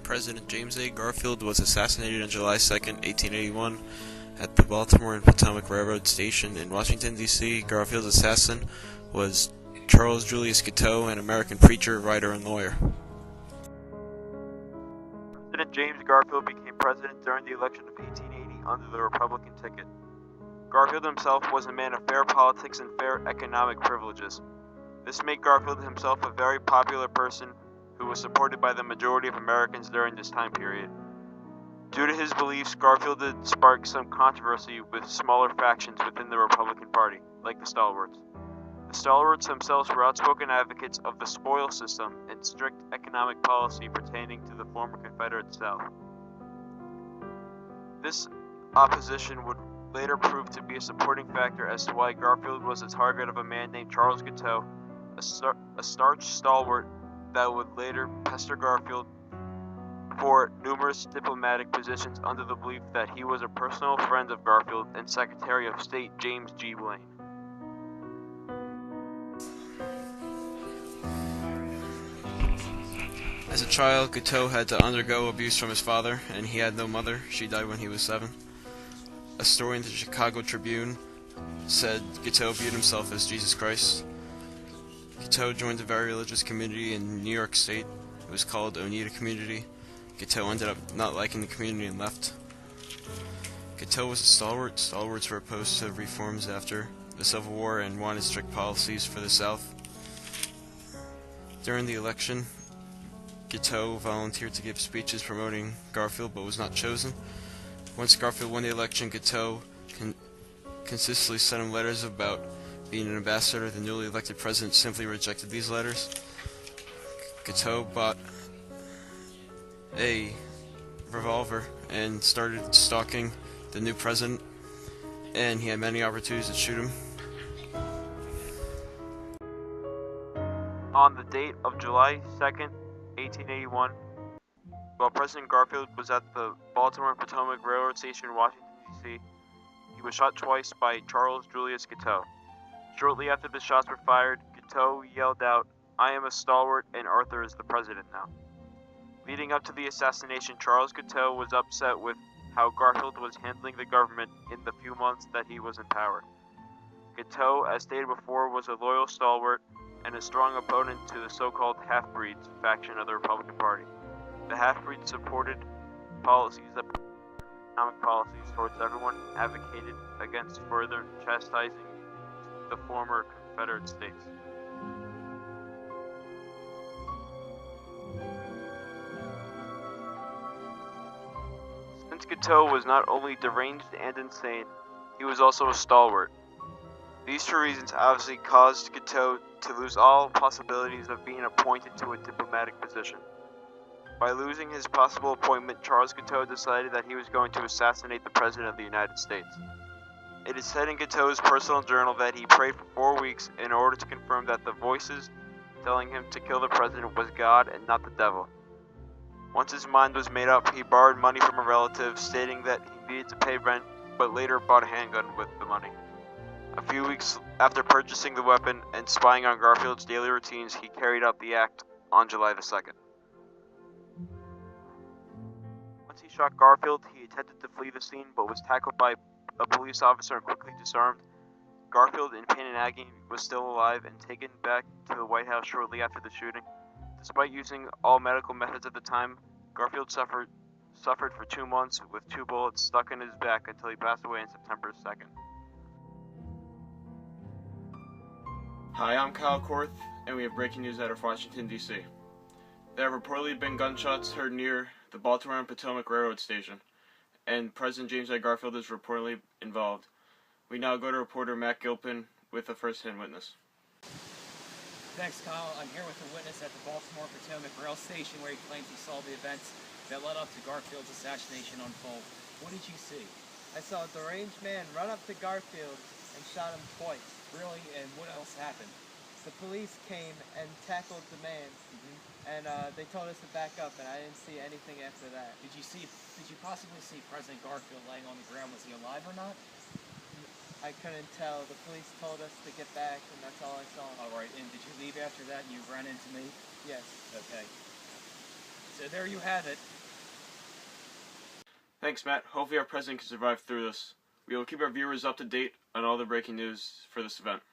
President James A. Garfield was assassinated on July 2, 1881, at the Baltimore and Potomac Railroad Station in Washington, D.C. Garfield's assassin was Charles Julius Guiteau, an American preacher, writer, and lawyer. President James Garfield became president during the election of 1880 under the Republican ticket. Garfield himself was a man of fair politics and fair economic privileges. This made Garfield himself a very popular person who was supported by the majority of Americans during this time period. Due to his beliefs, Garfield did spark some controversy with smaller factions within the Republican Party, like the Stalwarts. The Stalwarts themselves were outspoken advocates of the spoil system and strict economic policy pertaining to the former Confederate South. This opposition would later prove to be a supporting factor as to why Garfield was the target of a man named Charles Guiteau, a starch stalwart that would later pester Garfield for numerous diplomatic positions under the belief that he was a personal friend of Garfield and Secretary of State James G. Blaine. As a child, Guiteau had to undergo abuse from his father, and he had no mother. She died when he was 7. A story in the Chicago Tribune said Guiteau viewed himself as Jesus Christ. Guiteau joined a very religious community in New York State. It was called Oneida Community. Guiteau ended up not liking the community and left. Guiteau was a stalwart. Stalwarts were opposed to reforms after the Civil War and wanted strict policies for the South. During the election, Guiteau volunteered to give speeches promoting Garfield but was not chosen. Once Garfield won the election, Guiteau consistently sent him letters about being an ambassador. The newly elected president simply rejected these letters. Guiteau bought a revolver and started stalking the new president, and he had many opportunities to shoot him. On the date of July 2nd, 1881, while President Garfield was at the Baltimore and Potomac Railroad Station in Washington, D.C., he was shot twice by Charles Julius Guiteau. Shortly after the shots were fired, Guiteau yelled out, "I am a stalwart and Arthur is the president now." Leading up to the assassination, Charles Guiteau was upset with how Garfield was handling the government in the few months that he was in power. Guiteau, as stated before, was a loyal stalwart and a strong opponent to the so-called half-breeds faction of the Republican Party. The half-breeds supported policies that economic policies towards everyone, advocated against further chastising the former Confederate states. Since Guiteau was not only deranged and insane, he was also a stalwart. These two reasons obviously caused Guiteau to lose all possibilities of being appointed to a diplomatic position. By losing his possible appointment, Charles Guiteau decided that he was going to assassinate the President of the United States. It is said in Guiteau's personal journal that he prayed for 4 weeks in order to confirm that the voices telling him to kill the President was God and not the devil. Once his mind was made up, he borrowed money from a relative, stating that he needed to pay rent, but later bought a handgun with the money. A few weeks after purchasing the weapon and spying on Garfield's daily routines, he carried out the act on July the 2nd. Once he shot Garfield, he attempted to flee the scene but was tackled by a police officer and quickly disarmed. Garfield, in pain and agony, was still alive and taken back to the White House shortly after the shooting. Despite using all medical methods at the time, Garfield suffered for 2 months with 2 bullets stuck in his back until he passed away on September 2nd. Hi, I'm Kyle Korth, and we have breaking news out of Washington, D.C. There have reportedly been gunshots heard near the Baltimore and Potomac Railroad Station, and President James A. Garfield is reportedly involved. We now go to reporter Matt Gilpin with a first-hand witness. Thanks, Kyle. I'm here with a witness at the Baltimore Potomac Rail Station where he claims he saw the events that led up to Garfield's assassination unfold. What did you see? I saw a deranged man run up to Garfield and shot him twice. Really? And what else happened? The police came and tackled the man, and they told us to back up, and I didn't see anything after that. Did you possibly see President Garfield laying on the ground? Was he alive or not? I couldn't tell. The police told us to get back, and that's all I saw. All right. And did you leave after that and you ran into me? Yes. Okay. So there you have it. Thanks, Matt. Hopefully our president can survive through this. We will keep our viewers up to date on all the breaking news for this event.